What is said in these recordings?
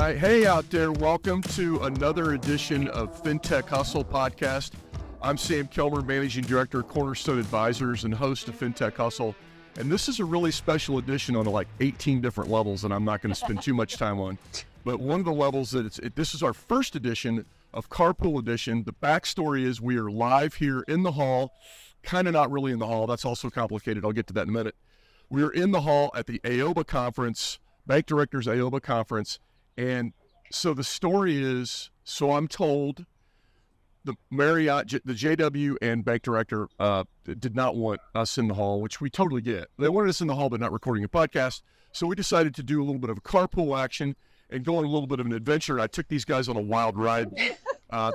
right. Hey out there, welcome to another edition of Fintech Hustle podcast. I'm Sam Kilmer, Managing Director of Cornerstone Advisors and host of Fintech Hustle. And this is a really special edition on like 18 different levels that I'm not going to spend too much time on. But one of the levels that this is our first edition of Carpool Edition. The backstory is we are live here in the hall, kind of not really in the hall. That's also complicated. I'll get to that in a minute. We are in the hall at the AOBA conference, Bank Directors AOBA conference. And so the story is, so I'm told the Marriott, the JW and Bank Director did not want us in the hall, which we totally get. They wanted us in the hall, but not recording a podcast. So we decided to do a little bit of a carpool action and go on a little bit of an adventure. I took these guys on a wild ride.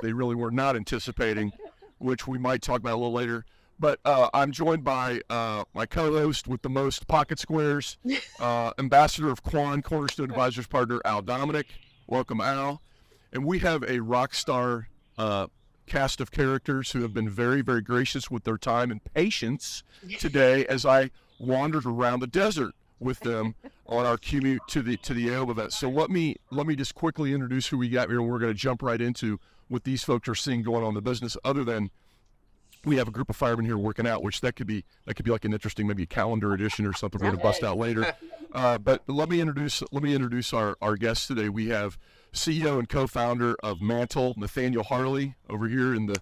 They really were not anticipating, which we might talk about a little later. But I'm joined by my co-host with the most pocket squares, ambassador of Quan, Cornerstone Advisors partner, Dominick. Welcome, Al. And we have a rock star cast of characters who have been very, very gracious with their time and patience today as I wandered around the desert with them on our commute to the AOBA event. So let me just quickly introduce who we got here, and we're going to jump right into what these folks are seeing going on in the business, other than we have a group of firemen here working out, which that could be like an interesting, maybe a calendar edition or something we're going to bust out later. But let me introduce our guests today. We have CEO and co-founder of Mantle, Nathaniel Harley, over here in the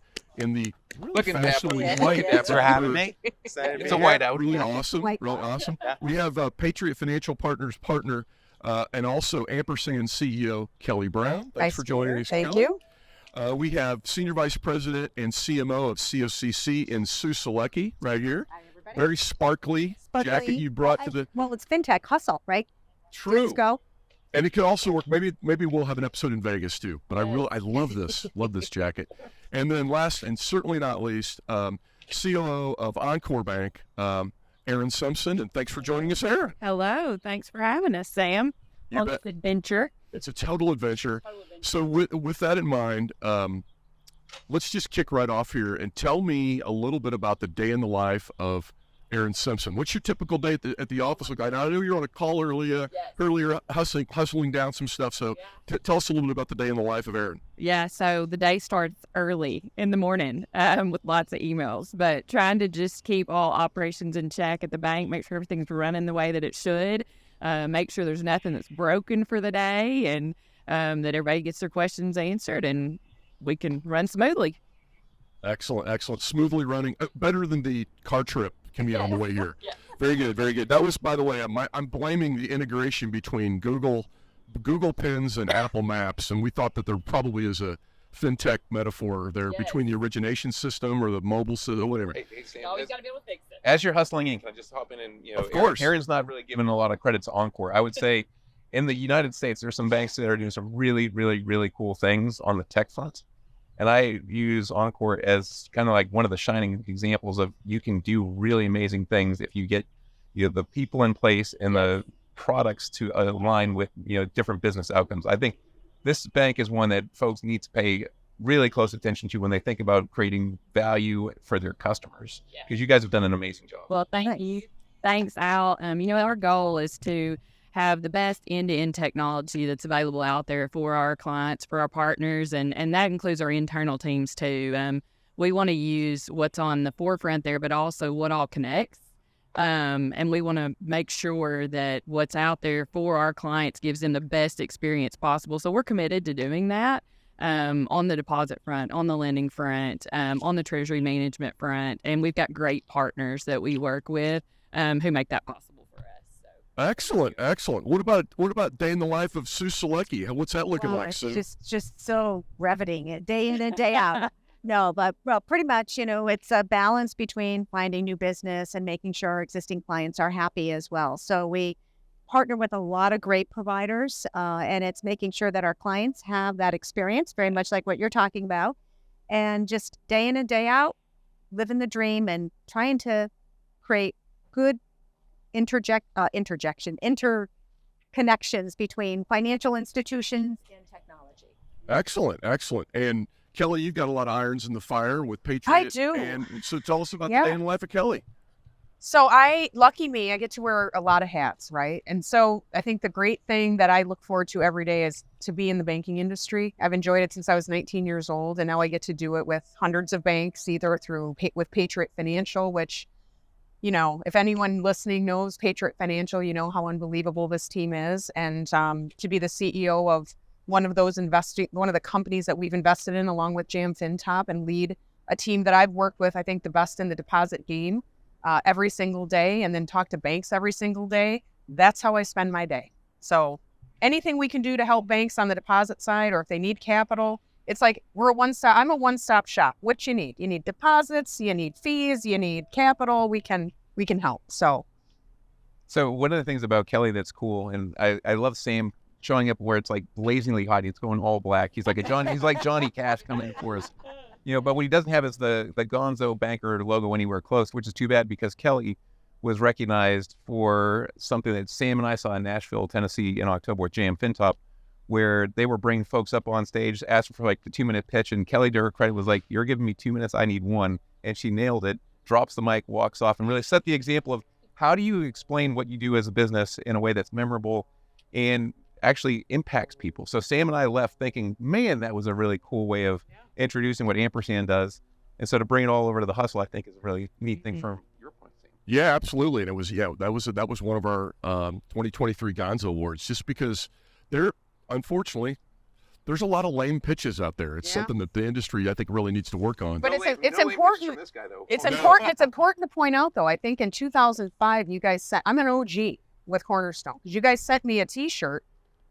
really fashionably white. Thanks for having me. It's a whiteout. Really awesome. Really awesome. We have Patriot Financial Partners partner and also Ampersand CEO Kelly Brown. Thanks for joining us. Thank you. We have Senior Vice President and CMO of COCC in Salecky right here. Hi, everybody. Very sparkly jacket you brought to the... Well, it's Fintech Hustle, right? True. Let's go. And it could also work. Maybe we'll have an episode in Vegas too. But I love this. Love this jacket. And then last and certainly not least, COO of Encore Bank, Erin Simpson. And thanks for joining us, Erin. Hello. Thanks for having us, Sam, You on bet. this adventure. It's a total adventure. So with that in mind, let's just kick right off here and tell me a little bit about the day in the life of Erin Simpson. What's your typical day at the office look like? I know you're on a call earlier hustling down some stuff. So tell us a little bit about the day in the life of Erin. Yeah, so the day starts early in the morning with lots of emails, but trying to just keep all operations in check at the bank, make sure everything's running the way that it should, make sure there's nothing that's broken for the day, and that everybody gets their questions answered and we can run smoothly. Excellent. Smoothly running, better than the car trip can be on the way here. Very good. That was, by the way, I'm blaming the integration between Google Pins and Apple Maps, and we thought that there probably is a fintech metaphor there between the origination system or the mobile system, whatever. Hey, Sam, You always got to be able to fix it. as you're hustling in, can I just hop in and, Of course. Erin's not really giving a lot of credit to Encore. I would say in the United States, there's some banks that are doing some really, really, really cool things on the tech front. And I use Encore as kind of like one of the shining examples of you can do really amazing things if you get the people in place and the products to align with different business outcomes. I think this bank is one that folks need to pay really close attention to when they think about creating value for their customers, because you guys have done an amazing job. Well, thank you. Thanks, Al. Our goal is to have the best end-to-end technology that's available out there for our clients, for our partners, and that includes our internal teams too. We want to use what's on the forefront there, but also what all connects. And we want to make sure that what's out there for our clients gives them the best experience possible. So we're committed to doing that on the deposit front, on the lending front, on the treasury management front. And we've got great partners that we work with who make that possible. Excellent. What about day in the life of Sue Salecky? What's that looking like, Sue? It's just so riveting, day in and day out. No, but pretty much, it's a balance between finding new business and making sure our existing clients are happy as well. So we partner with a lot of great providers, and it's making sure that our clients have that experience, very much like what you're talking about, and just day in and day out, living the dream and trying to create good interconnections between financial institutions and technology. Excellent. And Kelly, you've got a lot of irons in the fire with Patriot. I do. And so tell us about the day in the life of Kelly. So lucky me, I get to wear a lot of hats, right? And so I think the great thing that I look forward to every day is to be in the banking industry. I've enjoyed it since I was 19 years old, and now I get to do it with hundreds of banks, either with Patriot Financial, which, if anyone listening knows Patriot Financial, you know how unbelievable this team is. And to be the CEO of one of the companies that we've invested in, along with Jam FinTop, and lead a team that I've worked with, I think the best in the deposit game, every single day, and then talk to banks every single day. That's how I spend my day. So anything we can do to help banks on the deposit side, or if they need capital, it's like I'm a one-stop shop. What you need? You need deposits, you need fees, you need capital. We can help. So one of the things about Kelly that's cool, and I love Sam showing up where it's like blazingly hot. He's going all black. He's like Johnny Cash coming in for us. But what he doesn't have is the Gonzo banker logo anywhere close, which is too bad, because Kelly was recognized for something that Sam and I saw in Nashville, Tennessee in October with Jam FinTop, where they were bringing folks up on stage, asking for like the 2-minute pitch. And Kelly, to her credit, was like, "You're giving me 2 minutes. I need 1." And she nailed it, drops the mic, walks off, and really set the example of how do you explain what you do as a business in a way that's memorable and actually impacts people. So Sam and I left thinking, man, that was a really cool way of introducing what Ampersand does. And so to bring it all over to the hustle, I think is a really neat thing from your point of view. Yeah, absolutely. And it was, that was one of our 2023 Gonzo Awards, just because unfortunately, there's a lot of lame pitches out there. It's something that the industry, I think, really needs to work on. But it's important. It's important to point out, though. I think in 2005, you guys I'm an OG with Cornerstone. You guys sent me a T-shirt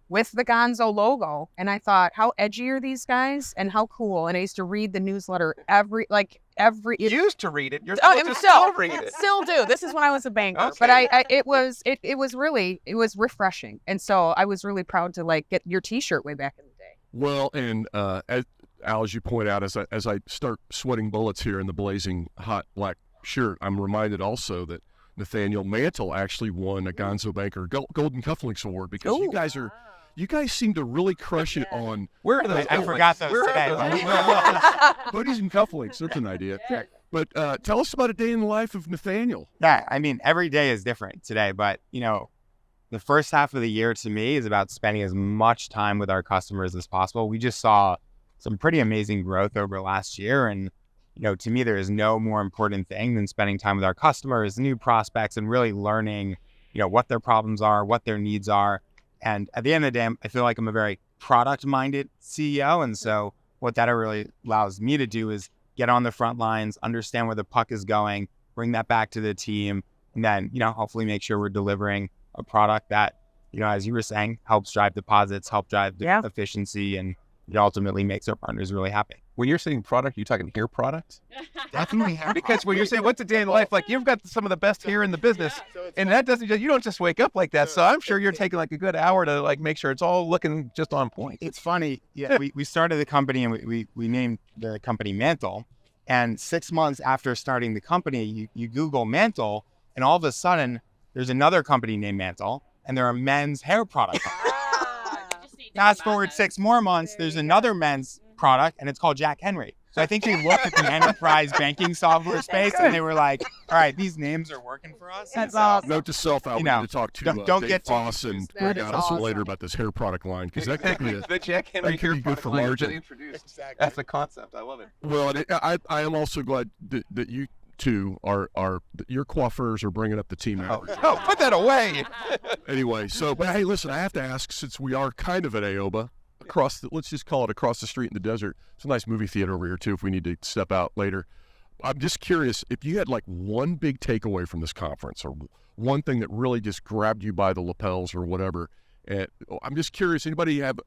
with the Gonzo logo, and I thought, how edgy are these guys, and how cool. And I used to read the newsletter every. You used to read it. You're supposed to still read it. Still do. This is when I was a banker. Okay. But it was refreshing, and so I was really proud to get your T-shirt way back in the day. Well, and as you point out, as I start sweating bullets here in the blazing hot black shirt, I'm reminded also that Nathaniel Mantle actually won a Gonzo Banker Golden Cufflinks Award, because you guys seem to really crush it on. Where are those? I forgot those today. Hoodies and cufflinks. That's an idea. Yeah. But tell us about a day in the life of Nathaniel. Yeah, I mean, every day is different today, but the first half of the year to me is about spending as much time with our customers as possible. We just saw some pretty amazing growth over last year, and to me, there is no more important thing than spending time with our customers, new prospects, and really learning, what their problems are, what their needs are. And at the end of the day, I feel like I'm a very product-minded CEO. And so what that really allows me to do is get on the front lines, understand where the puck is going, bring that back to the team, and then, hopefully make sure we're delivering a product that, as you were saying, helps drive deposits, help drive efficiency, and it ultimately makes our partners really happy. When you're saying product, you're talking hair product? Definitely hair. Because when you're saying what's a day in the life, like you've got some of the best hair in the business, and that you don't just wake up like that. So I'm sure you're taking like a good hour to make sure it's all looking just on point. It's funny. Yeah, we started the company, and we named the company Mantle. And 6 months after starting the company, you Google Mantle, and all of a sudden there's another company named Mantle, and there are men's hair products. Fast forward 6 more months, there's another men's product, and it's called Jack Henry. So I think they looked at the enterprise banking software space, and they were like, all right, these names are working for us. That's awesome. Note to self, we need to talk to don't Dave get Foss and Greg Addison later about this hair product line, because that could be the Jack Henry hair product for line margin. Introduced. Exactly. That's the concept. I love it. Well, and I am also glad that you two your coiffeurs are bringing up the team average. Oh, put that away. Anyway, but hey, listen, I have to ask, since we are kind of at AOBA, let's just call it across the street in the desert. It's a nice movie theater over here too, if we need to step out later. I'm just curious if you had one big takeaway from this conference, or one thing that really just grabbed you by the lapels or whatever. I'm just curious, anybody have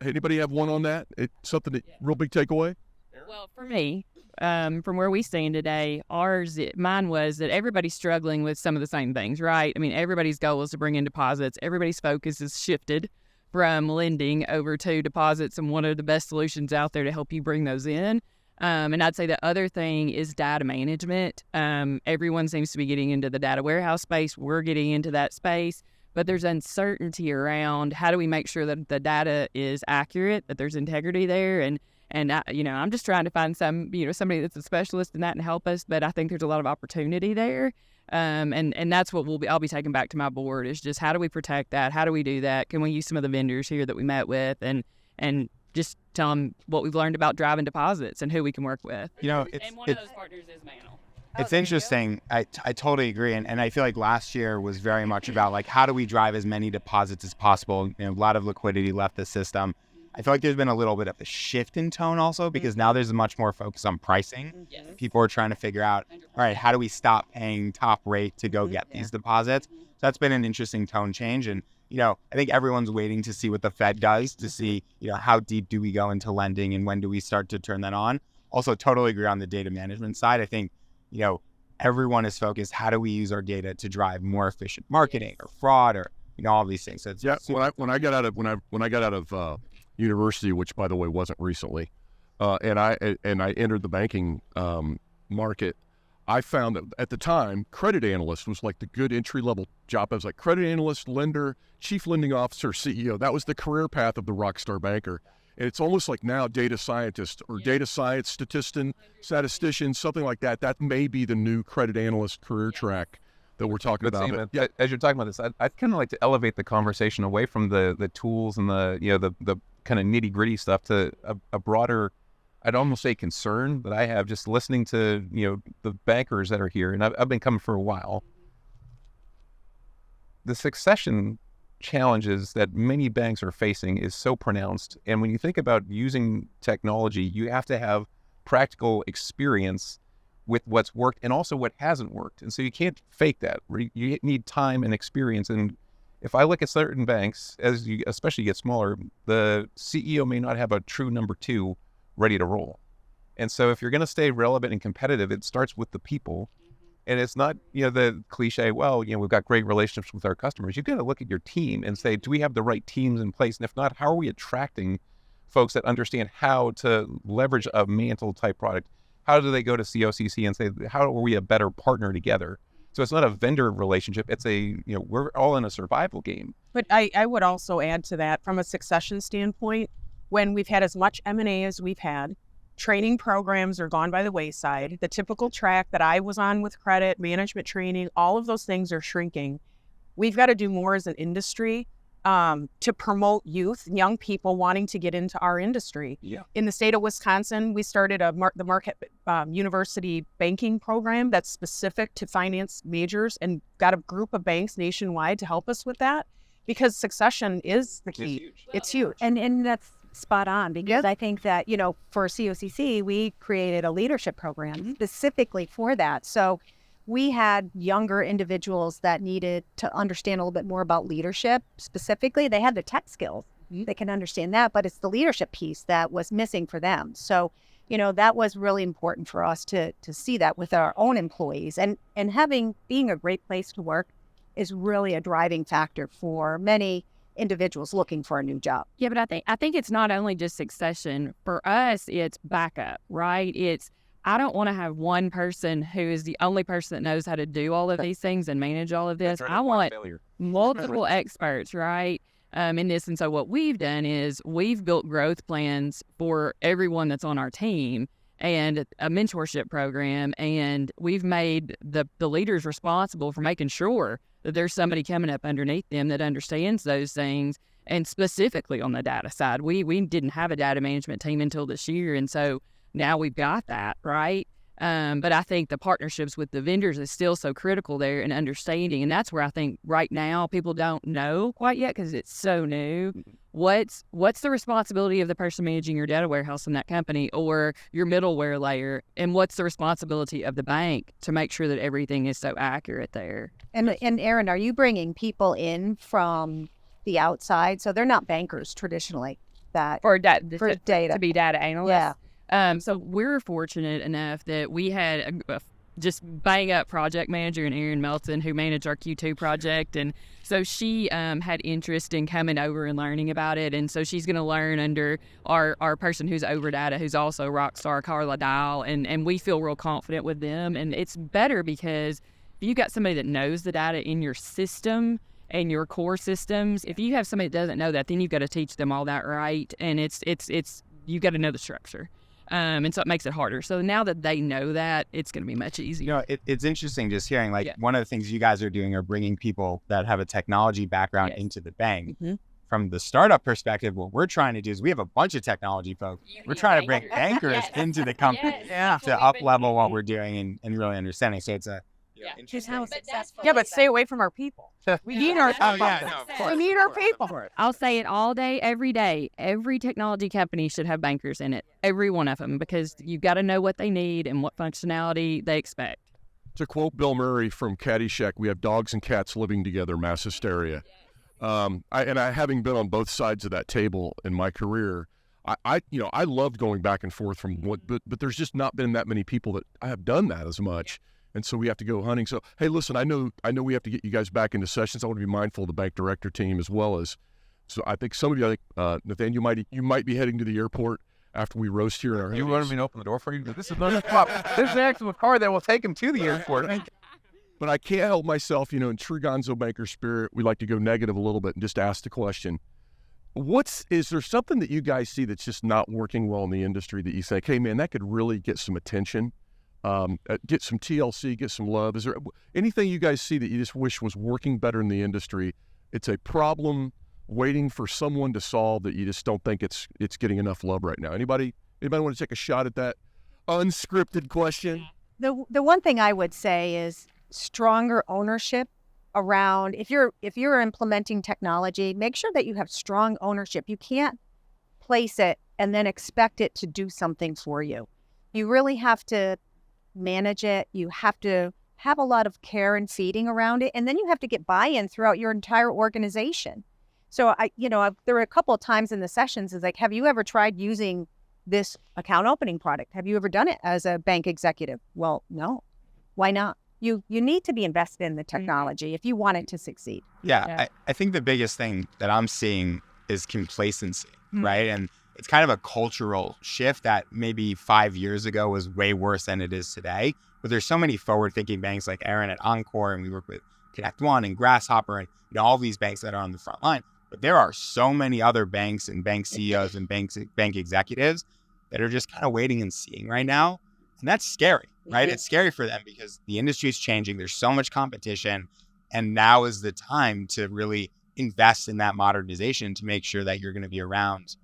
one on that? Something real big takeaway? Well, for me, from where we stand today, mine was that everybody's struggling with some of the same things, right? I mean, everybody's goal is to bring in deposits. Everybody's focus is shifted from lending over to deposits, and one of the best solutions out there to help you bring those in. And I'd say the other thing is data management. Everyone seems to be getting into the data warehouse space. We're getting into that space, but there's uncertainty around how do we make sure that the data is accurate, that there's integrity there. And I'm just trying to find somebody that's a specialist in that and help us. But I think there's a lot of opportunity there. And that's what I'll be taking back to my board is just how do we protect that? How do we do that? Can we use some of the vendors here that we met with and just tell them what we've learned about driving deposits and who we can work with? You know, And one of those partners is Mantle. It's interesting. I totally agree. And I feel like last year was very much about like, how do we drive as many deposits as possible? You know, a lot of liquidity left the system. I feel like there's been a little bit of a shift in tone also because now there's much more focus on pricing. Yes. People are trying to figure out, all right, how do we stop paying top rate to go get these deposits? So that's been an interesting tone change. And, you know, I think everyone's waiting to see what the Fed does to see, you know, how deep do we go into lending and when do we start to turn that on? Also, totally agree on the data management side. I think, you know, everyone is focused, how do we use our data to drive more efficient marketing or fraud or, you know, all these things. So it's when I got out of university, which by the way wasn't recently, and I entered the banking market, I found that at the time credit analyst was like the good entry level job. I was like credit analyst, lender, chief lending officer, CEO. That was the career path of the rock star banker. And it's almost like now data scientist or data science statistician, something like that. That may be the new credit analyst career track that we're talking about. Sam, as you're talking about this, I'd kind of like to elevate the conversation away from the tools and the kind of nitty gritty stuff to a broader, I'd almost say concern that I have just listening to, you know, the bankers that are here. And I've been coming for a while. The succession challenges that many banks are facing is so pronounced. And when you think about using technology, you have to have practical experience with what's worked and also what hasn't worked. And so you can't fake that. You need time and experience. And if I look at certain banks, as you especially get smaller, the CEO may not have a true number two ready to roll. And so if you're going to stay relevant and competitive, it starts with the people. And it's not, you know, the cliche, well, you know, we've got great relationships with our customers. You've got to look at your team and say, do we have the right teams in place? And if not, how are we attracting folks that understand how to leverage a Mantle type product? How do they go to COCC and say, how are we a better partner together? So it's not a vendor relationship. It's we're all in a survival game. But I would also add to that from a succession standpoint, when we've had as much M&A as we've had, training programs are gone by the wayside. The typical track that I was on with credit, management training, all of those things are shrinking. We've got to do more as an industry to promote youth, young people wanting to get into our industry. Yeah. In the state of Wisconsin, we started the Marquette University banking program that's specific to finance majors and got a group of banks nationwide to help us with that because succession is the key. It's huge. And that's spot on because I think that, you know, for COCC, we created a leadership program specifically for that. So we had younger individuals that needed to understand a little bit more about leadership. Specifically, they had the tech skills. They can understand that, but it's the leadership piece that was missing for them. So, you know, that was really important for us to see that with our own employees and being a great place to work is really a driving factor for many individuals looking for a new job. Yeah, but I think it's not only just succession. For us, it's backup, right? I don't want to have one person who is the only person that knows how to do all of these things and manage all of this. I want multiple experts, right, in this. And so what we've done is we've built growth plans for everyone that's on our team and a mentorship program. And we've made the leaders responsible for making sure that there's somebody coming up underneath them that understands those things. And specifically on the data side, we didn't have a data management team until this year. And so now we've got that, right? But I think the partnerships with the vendors is still so critical there and understanding. And that's where I think right now people don't know quite yet because it's so new. What's the responsibility of the person managing your data warehouse in that company or your middleware layer? And what's the responsibility of the bank to make sure that everything is so accurate there? And Erin, are you bringing people in from the outside? So they're not bankers traditionally. For data. To be data analysts. Yeah. So we're fortunate enough that we had a just bang up project manager in Erin Melton who managed our Q2 project. And so she had interest in coming over and learning about it. And so she's going to learn under our person who's over data, who's also rock star, Carla Dial. And we feel real confident with them. And it's better because if you got somebody that knows the data in your system and your core systems, if you have somebody that doesn't know that, then you've got to teach them all that right. And it's you got to know the structure. And so it makes it harder. So now that they know that, it's going to be much easier. It's interesting just hearing, one of the things you guys are doing are bringing people that have a technology background into the bank. From the startup perspective, what we're trying to do is we have a bunch of technology folks. We're trying to bring bankers into the company to up level what we're doing and really understanding. So it's a but stay away from our people. We need our people. We need our people. I'll say it all day, every day. Every technology company should have bankers in it. Every one of them, because you've got to know what they need and what functionality they expect. To quote Bill Murray from Caddyshack, we have dogs and cats living together, mass hysteria. I having been on both sides of that table in my career, I loved going back and forth but there's just not been that many people that I have done that as much. And so we have to go hunting. So, hey, listen, I know we have to get you guys back into sessions. I want to be mindful of the bank director team as well as, so I think some of you, Nathan, you might be heading to the airport after we roast here in our You wanted me to open the door for you? This is not a pop. There's an actual car that will take him to the airport. But I can't help myself, in true Gonzo banker spirit, we like to go negative a little bit and just ask the question, is there something that you guys see that's just not working well in the industry that you think, hey man, that could really get some attention, get some TLC, get some love? Is there anything you guys see that you just wish was working better in the industry? It's a problem waiting for someone to solve that you just don't think it's getting enough love right now. Anybody want to take a shot at that unscripted question? The one thing I would say is stronger ownership around, if you're implementing technology, make sure that you have strong ownership. You can't place it and then expect it to do something for you. You really have to manage it. You have to have a lot of care and feeding around it, and then you have to get buy-in throughout your entire organization. So there were a couple of times in the sessions is like, have you ever tried using this account opening product? Have you ever done it as a bank executive? Well, no. Why not? You need to be invested in the technology if you want it to succeed. I think the biggest thing that I'm seeing is complacency, right? And it's kind of a cultural shift that maybe 5 years ago was way worse than it is today. But there's so many forward-thinking banks like Erin at Encore, and we work with Connect One and Grasshopper and all these banks that are on the front line. But there are so many other banks and bank CEOs and bank executives that are just kind of waiting and seeing right now. And that's scary, right? It's scary for them because the industry is changing. There's so much competition. And now is the time to really invest in that modernization to make sure that you're going to be around,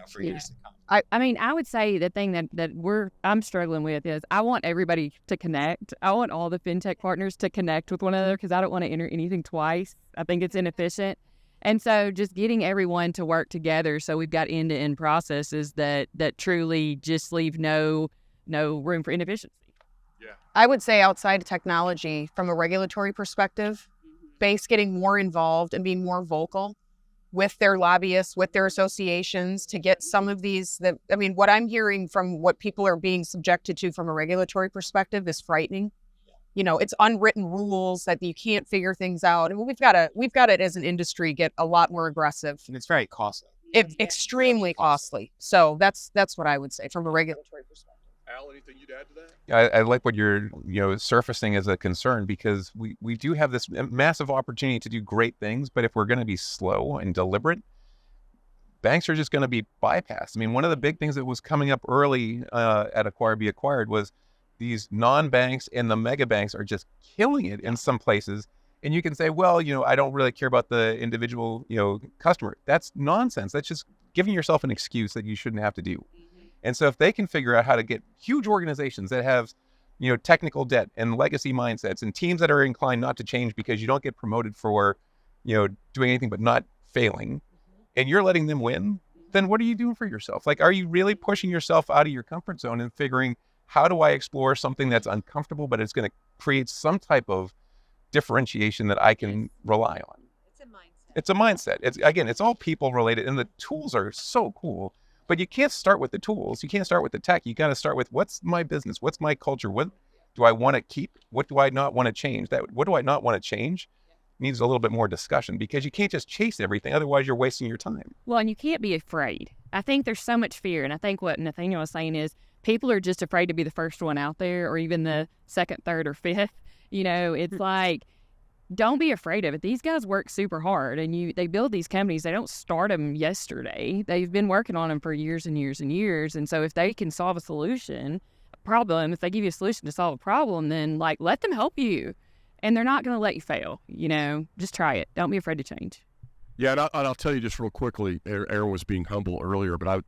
for years to come. I would say the thing that I'm struggling with is I want everybody to connect. I want all the fintech partners to connect with one another because I don't want to enter anything twice. I think it's inefficient. And so just getting everyone to work together so we've got end-to-end processes that truly just leave no room for inefficiency. Yeah. I would say outside of technology, from a regulatory perspective, banks getting more involved and being more vocal with their lobbyists, with their associations to get some of these, what I'm hearing from what people are being subjected to from a regulatory perspective is frightening. It's unwritten rules that you can't figure things out. And we've got to, as an industry, get a lot more aggressive. And it's very costly. It's extremely costly. So that's what I would say from a regulatory perspective. Al, anything you'd add to that? I like what you're surfacing as a concern because we do have this massive opportunity to do great things, but if we're going to be slow and deliberate, banks are just going to be bypassed. One of the big things that was coming up early at Acquire Be Acquired was these non-banks and the mega banks are just killing it in some places. And you can say, well, I don't really care about the individual, customer. That's nonsense. That's just giving yourself an excuse that you shouldn't have to do. And so if they can figure out how to get huge organizations that have, technical debt and legacy mindsets and teams that are inclined not to change because you don't get promoted for, doing anything but not failing, and you're letting them win, then what are you doing for yourself? Are you really pushing yourself out of your comfort zone and figuring, how do I explore something that's uncomfortable, but it's going to create some type of differentiation that I can rely on? It's a mindset. It's all people related, and the tools are so cool. But you can't start with the tools. You can't start with the tech. You got to start with what's my business? What's my culture? What do I want to keep? What do I not want to change? What do I not want to change? Needs a little bit more discussion because you can't just chase everything. Otherwise, you're wasting your time. Well, and you can't be afraid. I think there's so much fear. And I think what Nathaniel was saying is people are just afraid to be the first one out there or even the second, third, or fifth. It's like don't be afraid of it. These guys work super hard, and they build these companies. They don't start them yesterday. They've been working on them for years and years and years. And so if they can solve a problem, if they give you a solution to solve a problem, then like let them help you, and they're not going to let you fail. Just try it. Don't be afraid to change. Yeah, and I'll tell you just real quickly. Erin was being humble earlier, but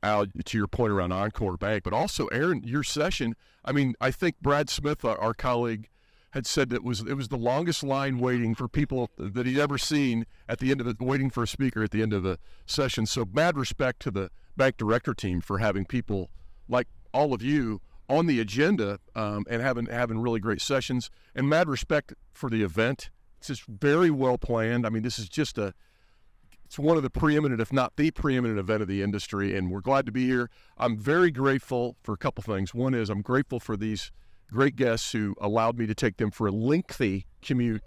Al, to your point around Encore Bank, but also Erin, your session. I mean, I think Brad Smith, our colleague, had said that it was the longest line waiting for people that he'd ever seen at the end of it, waiting for a speaker at the end of the session. So mad respect to the bank director team for having people like all of you on the agenda and having really great sessions. And mad respect for the event. It's just very well planned. I mean, this is just it's one of the preeminent, if not the preeminent event of the industry, and we're glad to be here. I'm very grateful for a couple things. One is I'm grateful for these great guests who allowed me to take them for a lengthy commute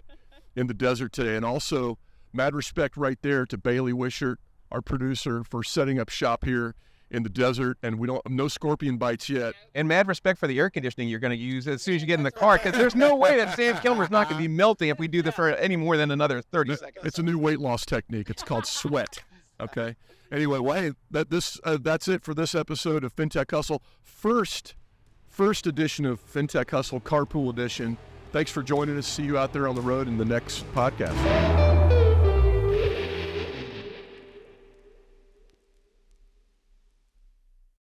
in the desert today. And also, mad respect right there to Bailey Wishart, our producer, for setting up shop here in the desert. And no scorpion bites yet. And mad respect for the air conditioning you're going to use as soon as you get in the car, because there's no way that Sam Kilmer's not going to be melting if we do this for any more than another 30 seconds. It's a new weight loss technique. It's called sweat. Okay. Anyway, well, hey, that's it for this episode of Fintech Hustle. First edition of Fintech Hustle, Carpool Edition. Thanks for joining us. See you out there on the road in the next podcast.